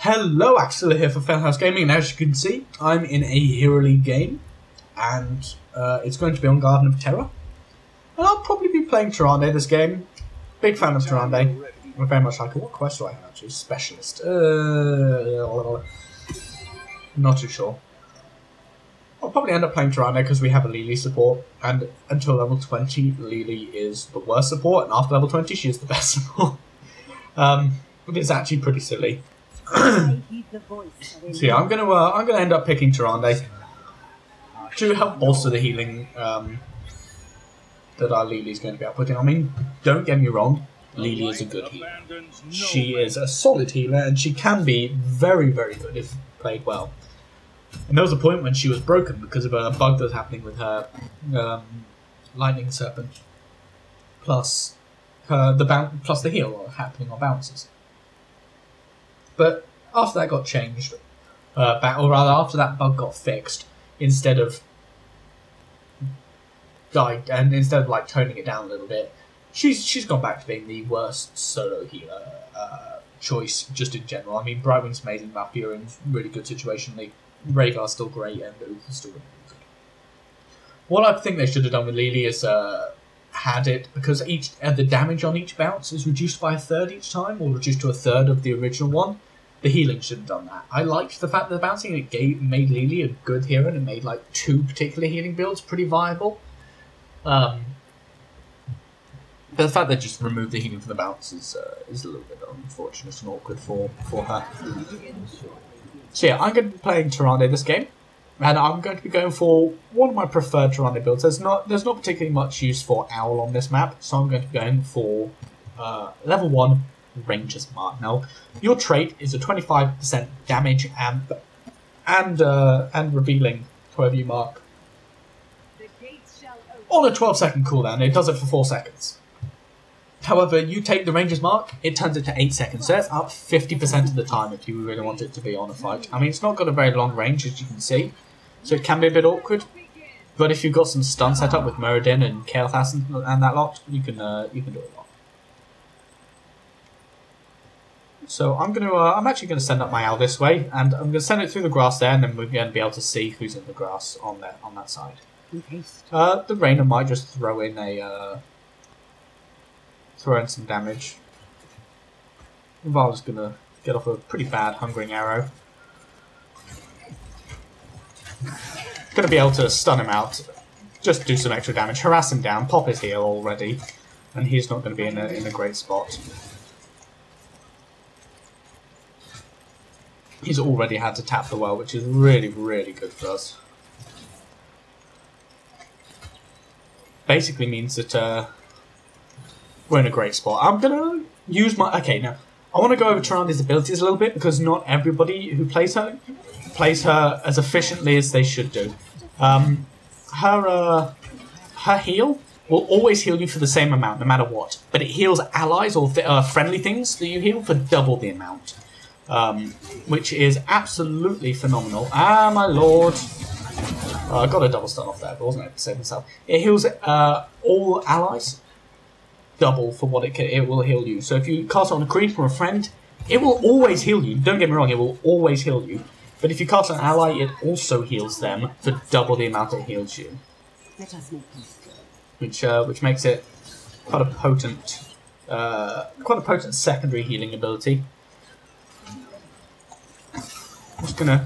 Hello, Axilla here for Funhouse Gaming, and as you can see, I'm in a Hero League game, and it's going to be on Garden of Terror. And I'll probably be playing Tyrande this game. Big fan of Tyrande. I very much like it. What quest do I have actually? Specialist. Not too sure. I'll probably end up playing Tyrande because we have a Lily support, and until level 20, Lily is the worst support, and after level 20, she is the best support. But it's actually pretty silly. So yeah, I'm gonna end up picking Tyrande to help bolster the healing that our Lily's going to be outputting. I mean, don't get me wrong, Lily is a good healer. She is a solid healer, and she can be very, very good if played well. And there was a point when she was broken because of a bug that was happening with her lightning serpent, plus the heal happening on bounces. But after that got changed, or rather after that bug got fixed, instead of like toning it down a little bit, she's gone back to being the worst solo healer choice just in general. I mean, Brightwing's amazing, Valkyrian's really good situationally, Rhaegar's still great, and Uther's still really good. What I think they should have done with Lily is had it, because the damage on each bounce is reduced by 1/3 each time, or reduced to 1/3 of the original one. The healing should have done that. I liked the fact that the bouncing made Lily a good hero, and it made like 2 particular healing builds pretty viable. But the fact they just removed the healing from the bounce is a little bit unfortunate and awkward for her. So yeah, I'm going to be playing Tyrande this game, and I'm going to be going for one of my preferred Tyrande builds. There's not particularly much use for Owl on this map, so I'm going to be going for level 1 Ranger's Mark. Now, your trait is a 25% damage and revealing whoever you mark on a 12-second cooldown. It does it for 4 seconds. However, you take the Ranger's Mark, it turns it to 8 seconds, so that's up 50% of the time if you really want it to be on a fight. I mean, it's not got a very long range, as you can see, so it can be a bit awkward. But if you've got some stun set up with Muradin and Kael'thas and that lot, you can do a lot. So I'm actually going to send up my Owl this way, and I'm going to send it through the grass there, and then we're going to be able to see who's in the grass on that side. The Rainer might just throw in some damage. Val's going to get off a pretty bad Hungering Arrow. Going to be able to stun him out, just do some extra damage, harass him down, pop his heal already, and he's not going to be in a great spot. He's already had to tap the well, which is really, really good for us. Basically means that we're in a great spot. I'm going to use my... Okay, now, I want to go over Tyrande's abilities a little bit, because not everybody who plays her as efficiently as they should do. Her heal will always heal you for the same amount, no matter what. But it heals allies or friendly things that you heal for double the amount. Which is absolutely phenomenal. Ah, my lord. I got a double stun off there, but I wasn't able to save myself. It heals all allies double for what it will heal you. So if you cast it on a creep or a friend, it will always heal you. Don't get me wrong, it will always heal you. But if you cast an ally, it also heals them for double the amount it heals you. Which makes it quite a potent secondary healing ability. I'm just gonna...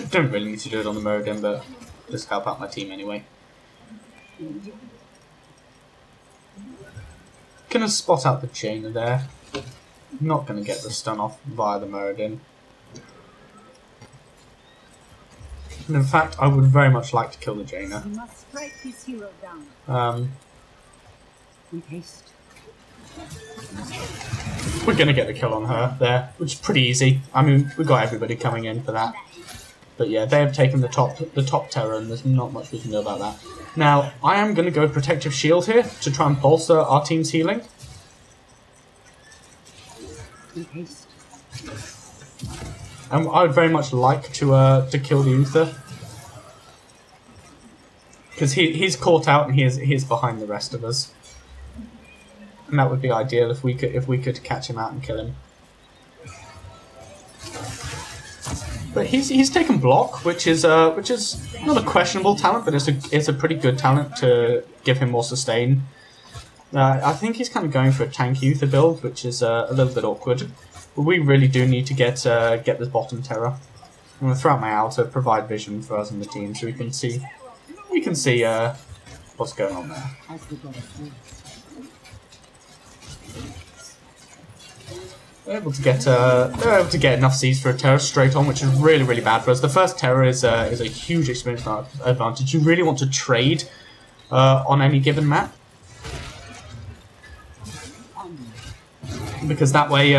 Don't really need to do it on the Muradin, but just help out my team anyway. Gonna spot out the Jaina there. Not gonna get the stun off via the Muradin. And in fact, I would very much like to kill the Jaina. We're going to get the kill on her there, which is pretty easy. I mean, we got everybody coming in for that. But yeah, they have taken the top terror, and there's not much we can do about that. Now, I am going to go Protective Shield here to try and bolster our team's healing. And I would very much like to kill the Uther, because he's caught out and he is behind the rest of us. And that would be ideal if we could catch him out and kill him. But he's taken block, which is not a questionable talent, but it's a pretty good talent to give him more sustain. I think he's kind of going for a tank Uther build, which is a little bit awkward. But we really do need to get this bottom terror. I'm going to throw out my owl to provide vision for us in the team, so we can see what's going on there. They're able to get enough C's for a terror straight on, which is really, really bad for us. The first terror is a huge experience advantage. You really want to trade on any given map, because that way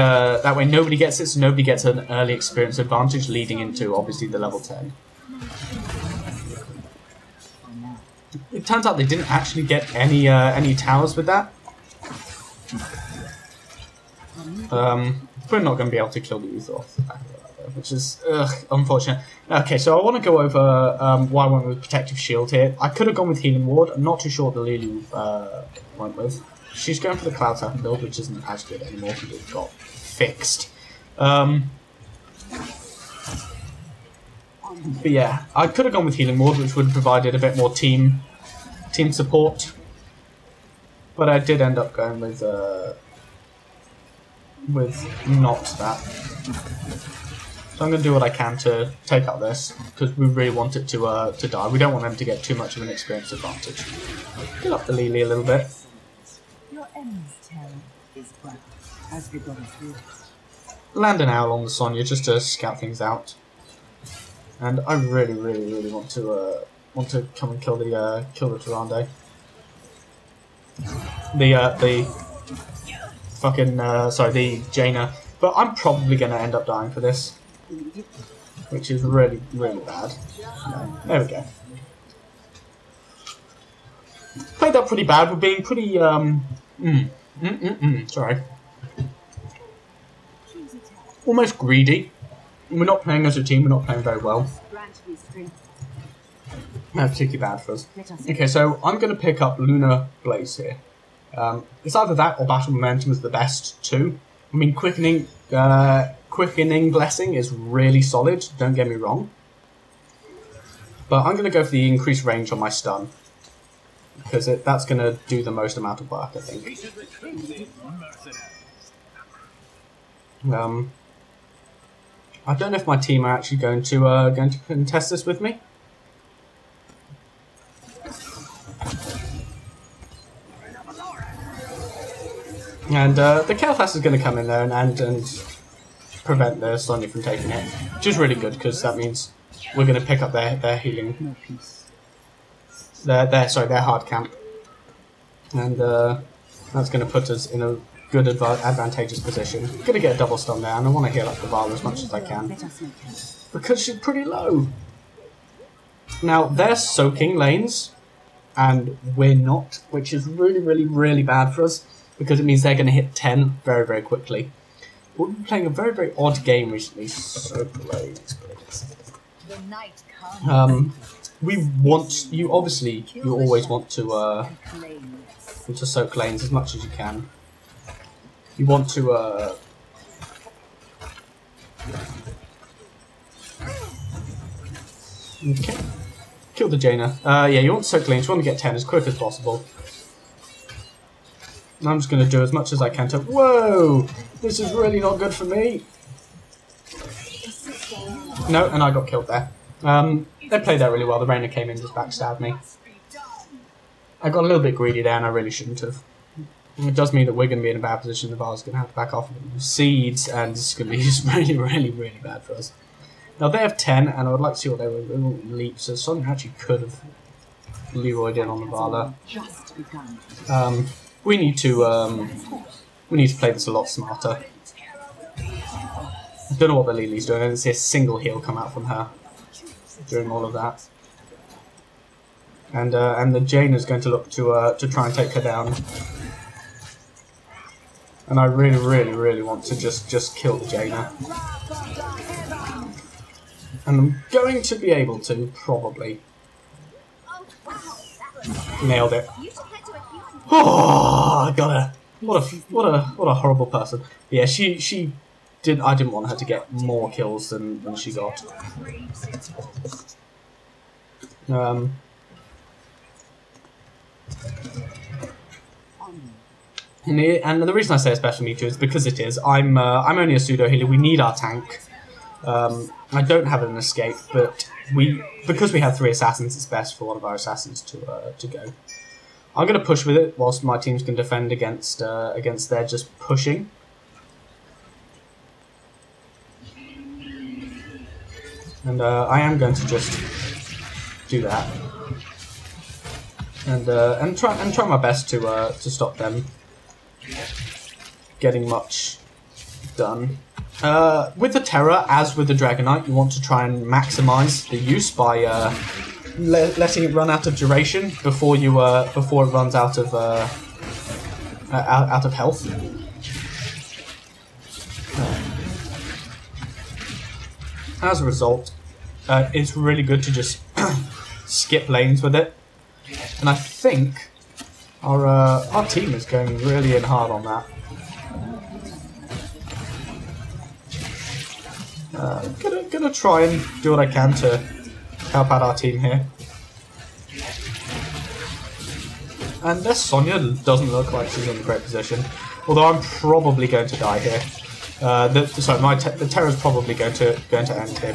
nobody gets it, so nobody gets an early experience advantage leading into obviously the level 10. It turns out they didn't actually get any towers with that. We're not going to be able to kill the Uther off the back of that, which is unfortunate. Okay, so I want to go over why I went with Protective Shield here. I could have gone with Healing Ward. I'm not too sure what the Lily went with. She's going for the Cloud Serpent build, which isn't as good anymore because it got fixed. But yeah, I could have gone with Healing Ward, which would have provided a bit more team support. But I did end up going with not that. So I'm going to do what I can to take out this, because we really want it to die. We don't want them to get too much of an experience advantage. Get up the Lily a little bit. Your enemy's terror is black, as the goddess will. Land an owl on the Sonya just to scout things out. And I really, really, really want to come and kill the Tyrande. The Jaina. But I'm probably going to end up dying for this, which is really, really bad. No, there we go. Played that pretty bad. We're being pretty sorry. Almost greedy. We're not playing as a team. We're not playing very well. That's particularly bad for us. Okay, so I'm going to pick up Lunar Blaze here. It's either that or Battle Momentum is the best too. I mean, Quickening Blessing is really solid, don't get me wrong. But I'm going to go for the increased range on my stun, because that's going to do the most amount of work, I think. I don't know if my team are actually going to contest this with me. And the Kael'thas is going to come in there and prevent the Sonya from taking it, which is really good because that means we're going to pick up their healing, their hard camp, and that's going to put us in a good advantageous position. I'm going to get a double stun there, and I want to heal up the Vala as much as I can because she's pretty low. Now they're soaking lanes, and we're not, which is really, really, really bad for us, because it means they're going to hit 10 very, very quickly. We've been playing a very, very odd game recently. So great. We want you always want to soak lanes as much as you can. You want to okay. Kill the Jaina. Yeah, you want to soak lanes. You want to get 10 as quick as possible. And I'm just going to do as much as I can to... Whoa! This is really not good for me. No, and I got killed there. They played that really well. The Rainer came in and just backstabbed me. I got a little bit greedy there and I really shouldn't have. It does mean that we're going to be in a bad position. The Vara's going to have to back off seeds, and it's going to be just really, really, really bad for us. Now they have 10, and I would like to see what they will leap. So Sonya actually could have Leroyed in on the Vala. We need to play this a lot smarter. I don't know what the Lily's doing. I didn't see a single heal come out from her during all of that. And the Jaina is going to look to try and take her down. And I really, really, really want to just kill the Jaina. And I'm going to be able to, probably. Nailed it. Oh, I got her. What a horrible person. Yeah, she didn't want her to get more kills than she got. And the reason I say a special meter is because it is. I'm only a pseudo healer. We need our tank. I don't have an escape, but because we have 3 assassins, it's best for one of our assassins to go. I'm going to push with it whilst my teams can defend against their just pushing. And I am going to just do that and try my best to stop them getting much done. With the Terror, as with the Dragonite, you want to try and maximize the use by letting it run out of duration before it runs out of health. As a result, it's really good to just skip lanes with it, and I think our team is going really in hard on that. Gonna try and do what I can to help out our team here. And this Sonya doesn't look like she's in a great position, although I'm probably going to die here. The Terror's probably going to end here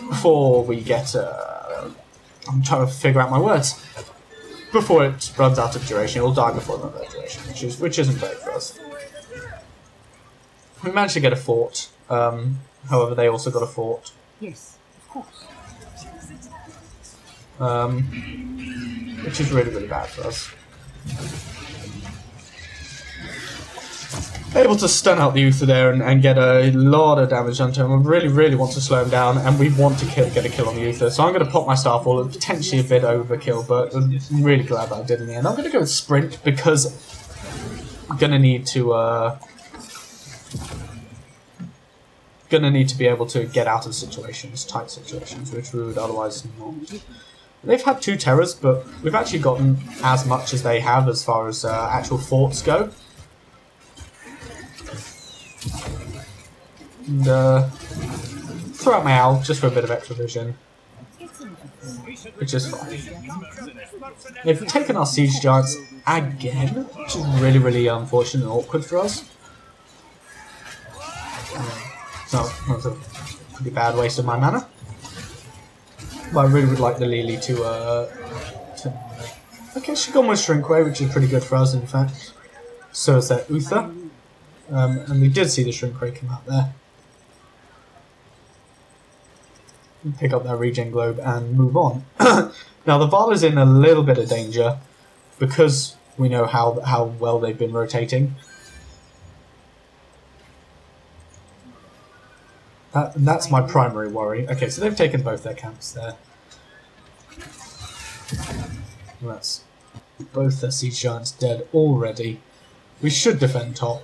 before we get. I'm trying to figure out my words. Before it runs out of duration, it will die before it runs out of duration, which isn't great for us. We managed to get a fort. However, they also got a fort. Yes, of course. Which is really, really bad for us. Able to stun out the Uther there and get a lot of damage onto him. We really, really want to slow him down, and we want to get a kill on the Uther. So I'm going to pop my Starfall. It's potentially a bit overkill, but I'm really glad that I did in the end. I'm going to go with Sprint because I'm going to need to... be able to get out of situations, tight situations, which we would otherwise not. They've had 2 Terrors, but we've actually gotten as much as they have as far as actual forts go. And throw out my owl just for a bit of extra vision, which is fine. They've taken our siege giants again, which is really, really unfortunate and awkward for us. So that's a pretty bad waste of my mana. But I really would like the Lily to okay, she's gone with Shrinkway, which is pretty good for us, in fact. So is that Uther. And we did see the Shrinkway come out there. Pick up that regen globe and move on. Now the Vala's in a little bit of danger because we know how well they've been rotating. That's my primary worry. Okay, so they've taken both their camps there. That's both their siege giants dead already. We should defend top.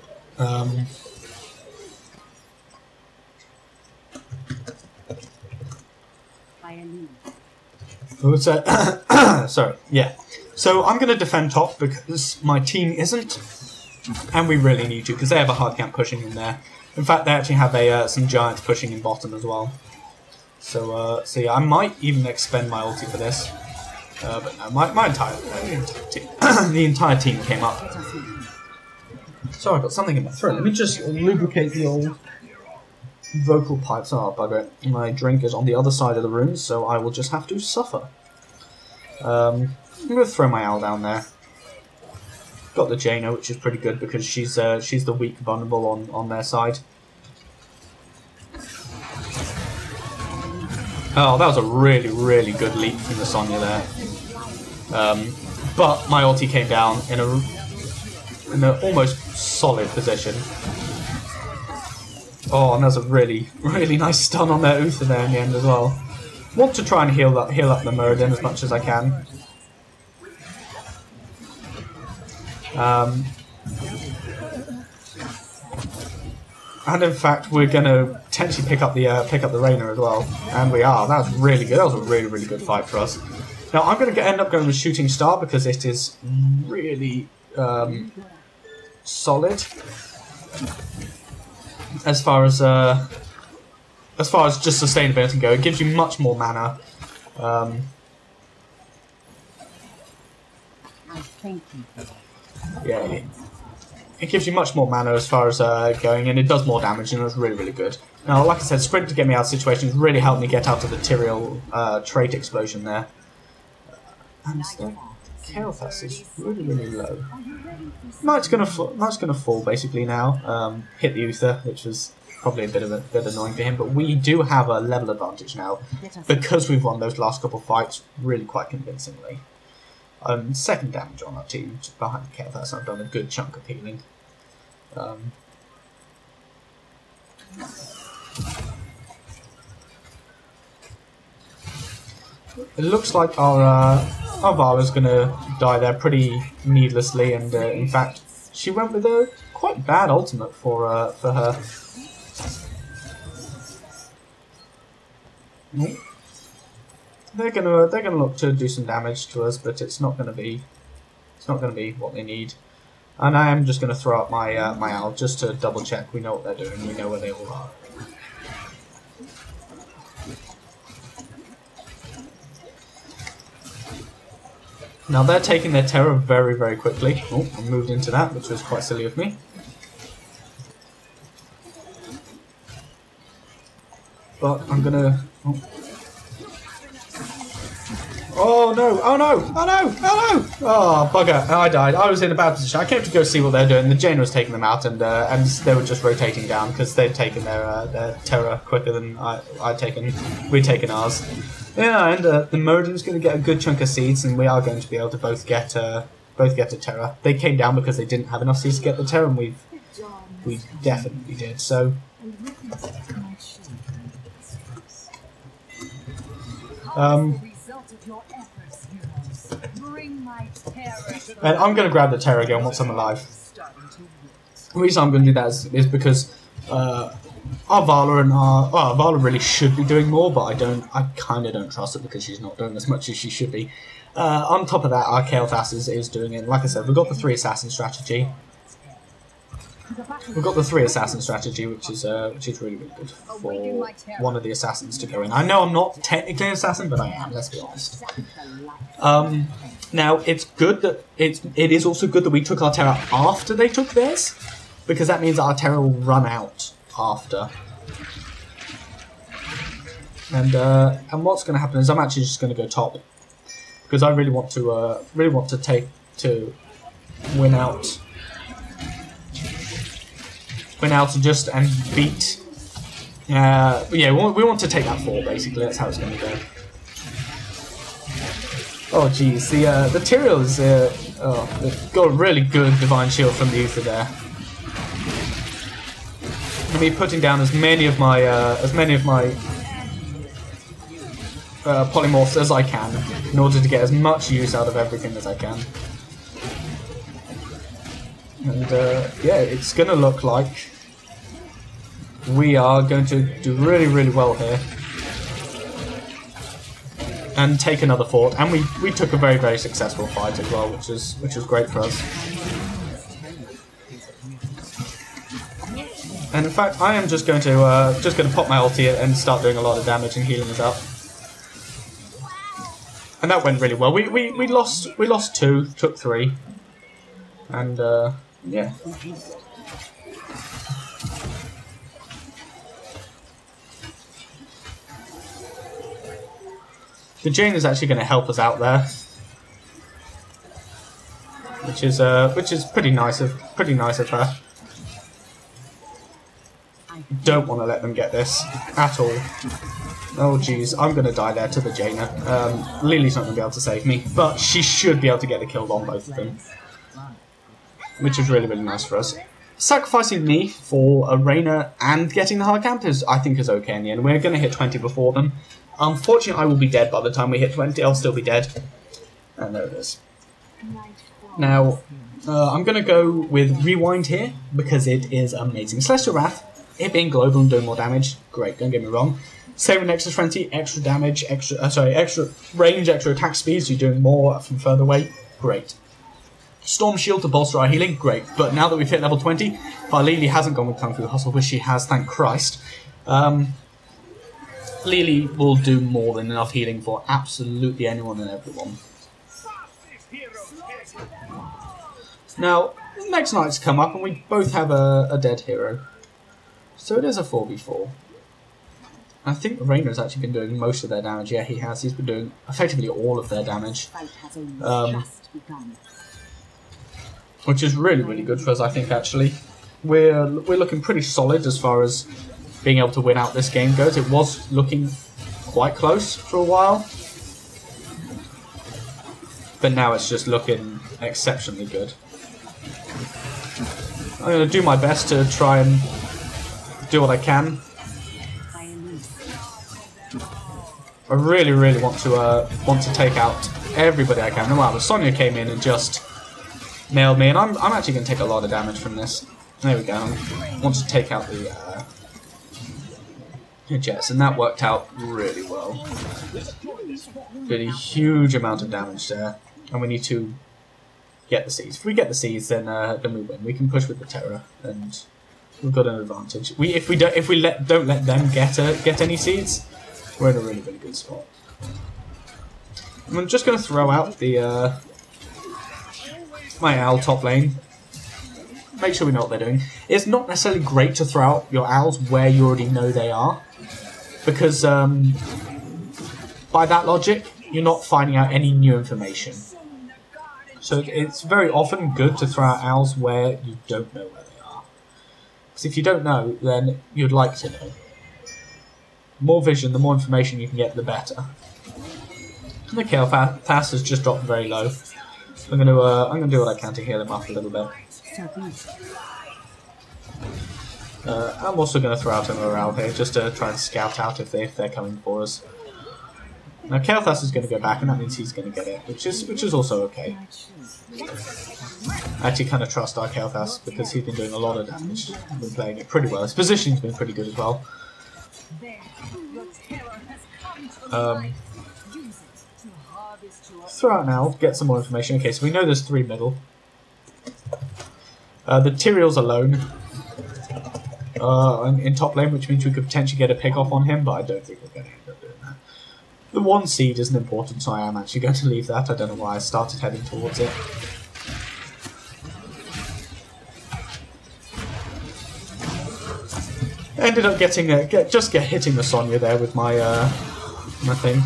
Sorry, yeah. So I'm going to defend top because my team isn't, and we really need to because they have a hard camp pushing in there. In fact, they actually have some giants pushing in bottom as well. So yeah, I might even expend my ulti for this. But no, my entire team, the entire team came up. Sorry, I've got something in my throat. Let me just lubricate the old vocal pipes. Oh, bugger it. My drink is on the other side of the room, so I will just have to suffer. I'm going to throw my owl down there. Got the Jaina, which is pretty good because she's the weak vulnerable on their side. Oh, that was a really, really good leap from the Sonya there. But my ulti came down in an almost solid position. Oh, and there's a really, really nice stun on their Uther there in the end as well. Want to try and heal up the Muradin as much as I can. And in fact, we're going to potentially pick up the Reyna as well, and we are. That was really good. That was a really, really good fight for us. Now I'm going to end up going with Shooting Star because it is really solid as far as just sustainability go. It gives you much more mana. Yeah, it gives you much more mana as far as going, and it does more damage, and it's really, really good. Now, like I said, sprint to get me out of situations really helped me get out of the Tyrael trait explosion there. And Kael'thas is really, really low. Knight's gonna fall basically now. Hit the Uther, which was probably a bit annoying for him, but we do have a level advantage now because we've won those last couple of fights really quite convincingly. Second damage on our team behind Kael'thas. I've done a good chunk of healing. It looks like our Vala's gonna die there pretty needlessly, and in fact, she went with a quite bad ultimate for her. They're gonna look to do some damage to us, but it's not gonna be what they need. And I am just gonna throw up my my owl just to double check we know what they're doing, we know where they all are. Now they're taking their terror very, very quickly. Oh, I moved into that, which was quite silly of me. But I'm gonna... Oh no! Oh no! Oh no! Oh no! Oh bugger! I died. I was in a bad position. I came to go see what they're doing. The Jaina was taking them out, and they were just rotating down because they'd taken their terror quicker than we'd taken ours. Yeah, and the Meridian's going to get a good chunk of seeds, and we are going to be able to both get a terror. They came down because they didn't have enough seeds to get the terror, and we definitely did. So. And I'm going to grab the terror again once I'm alive. The reason I'm going to do that is because our Vala really should be doing more, but I kind of don't trust her because she's not doing as much as she should be. On top of that, our Kael'thas is doing it. Like I said, we've got the 3 assassin strategy. We've got the 3 assassin strategy, which is really, really good for one of the assassins to go in. I know I'm not technically an assassin, but I am. Let's be honest. Now it's good that it is also good that we took our terror after they took theirs, because that means our terror will run out after. And what's going to happen is I'm actually just going to go top because I really want to win out and beat. Yeah, we want to take that 4 basically. That's how it's going to go. Oh geez, the Tyrael is they've got a really good divine shield from the Uther there. I'm be putting down as many of my polymorphs as I can in order to get as much use out of everything as I can. And yeah, it's going to look like we are going to do really, really well here. And take another fort. And we took a very, very successful fight as well, which is great for us. And in fact, I am just going to pop my ulti and start doing a lot of damage and healing us up. And that went really well. We lost 2, took 3, and yeah. The Jaina is actually going to help us out there, which is pretty nice of her. Don't want to let them get this at all. Oh jeez, I'm going to die there to the Jaina. Lily's not going to be able to save me, but she should be able to get the kill on both of them, which is really, really nice for us. Sacrificing me for a Reina and getting the hard camp I think is okay in the end. We're going to hit 20 before them. Unfortunately, I will be dead by the time we hit 20. I'll still be dead. And there it is. Now, I'm going to go with Rewind here, because it is amazing. Celestial Wrath, it being global and doing more damage, great, don't get me wrong. Saving extra 20, extra damage, extra range, extra attack speed, so you're doing more from further away, great. Storm Shield to bolster our healing, great. But now that we've hit level 20, if our Lily hasn't gone with Kung Fu Hustle, which she has, thank Christ, Lily will do more than enough healing for absolutely anyone and everyone. Now, next night's come up and we both have a dead hero. So it is a 4v4. I think Reyna's actually been doing most of their damage. Yeah, he has. He's been doing effectively all of their damage. Which is really, really good for us, I think, actually. We're looking pretty solid as far as being able to win out this game goes. It was looking quite close for a while. But now it's just looking exceptionally good. I'm going to do my best to try and do what I can. I really, really want to take out everybody I can. Wow, Sonya came in and just nailed me, and I'm actually going to take a lot of damage from this. There we go. I want to take out the Jets, and that worked out really well. Did a huge amount of damage there, and we need to get the seeds. If we get the seeds, then we win. We can push with the Terror, and we've got an advantage. If we don't let them get any seeds, we're in a really, really good spot. I'm just going to throw out the my owl top lane. Make sure we know what they're doing. It's not necessarily great to throw out your owls where you already know they are, because by that logic, you're not finding out any new information. So it's very often good to throw out owls where you don't know where they are. Because if you don't know, then you'd like to know. The more vision, the more information you can get, the better. And the Kael'thas has just dropped very low. I'm gonna do what I can to heal him up a little bit. I'm also gonna throw out a morale here just to try and scout out if they're coming for us. Now Kael'thas is gonna go back, and that means he's gonna get it, which is also okay. I actually kind of trust our Kael'thas because he's been doing a lot of damage. He's been playing it pretty well. His positioning's been pretty good as well. Throw out now, get some more information. Okay, so we know there's 3 middle. The Tyrael's alone in top lane, which means we could potentially get a pick off on him, but I don't think we're going to end up doing that. The 1 seed isn't important, so I am actually going to leave that. I don't know why I started heading towards it. Ended up getting hitting the Sonya there with my my thing.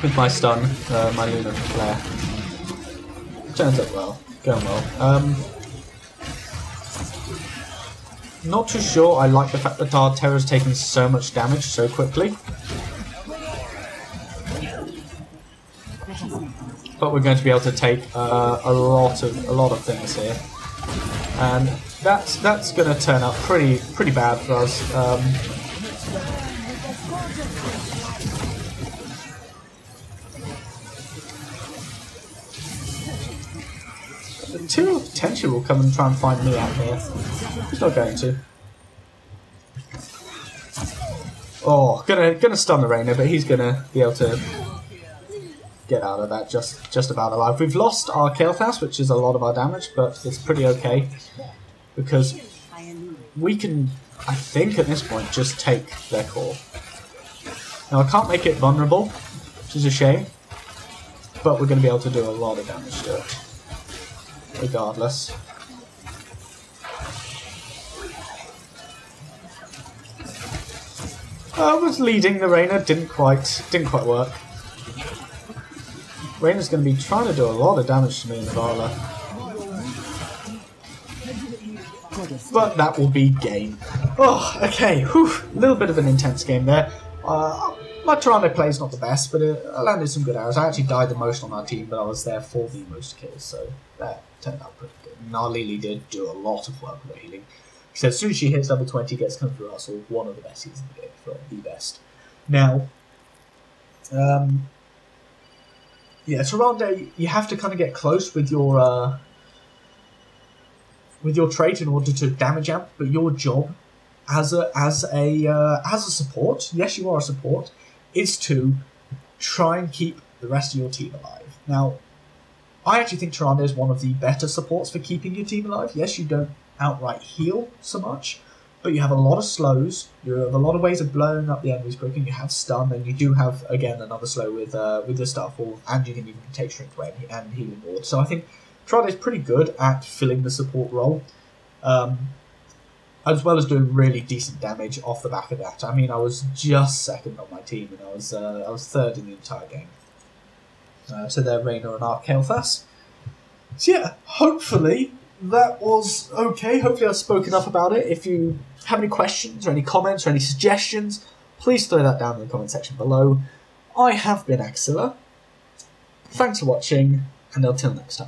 With my stun, my Lunar Flare. Turns out well, going well. Not too sure I like the fact that our Terror's taking so much damage so quickly. But we're going to be able to take a lot of things here, and that's going to turn out pretty bad for us. The Tyrael potentially will come and try and find me out here. He's not going to. Oh, gonna stun the Reyna, but he's gonna be able to get out of that just about alive. We've lost our Kael'thas, which is a lot of our damage, but it's pretty okay because we can, I think, at this point, just take their core. Now I can't make it vulnerable, which is a shame, but we're going to be able to do a lot of damage to it, regardless. I was leading the Reyna, didn't quite work. Reyna's going to be trying to do a lot of damage to me in the Vala. But that will be game. Oh, okay. Whew. A little bit of an intense game there. My Tyrande play is not the best, but I landed some good arrows. I actually died the most on our team, but I was there for the most kills, so that turned out pretty good. And our Lily did do a lot of work with her healing. So as soon as she hits level 20, gets Kung Fu Hustle, one of the best heals in the game, if not the best. Now, yeah, Tyrande, you have to kind of get close with your trait in order to damage amp, but your job as a support, yes, you are a support, is to try and keep the rest of your team alive. Now, I actually think Tyrande is one of the better supports for keeping your team alive. Yes, you don't outright heal so much, but you have a lot of slows, you have a lot of ways of blowing up the enemies quick, and you have stun, and you do have, again, another slow with the Starfall, and you can even take Strength Away and Healing Ward. So I think Tyrande is pretty good at filling the support role, as well as doing really decent damage off the back of that. I mean, I was just second on my team, and I was third in the entire game. So they're Reyna and Arkael'thas. So yeah, hopefully that was okay. Hopefully I've spoken enough about it. If you have any questions or any comments or any suggestions, please throw that down in the comment section below. I have been Axilla. Thanks for watching, and until next time.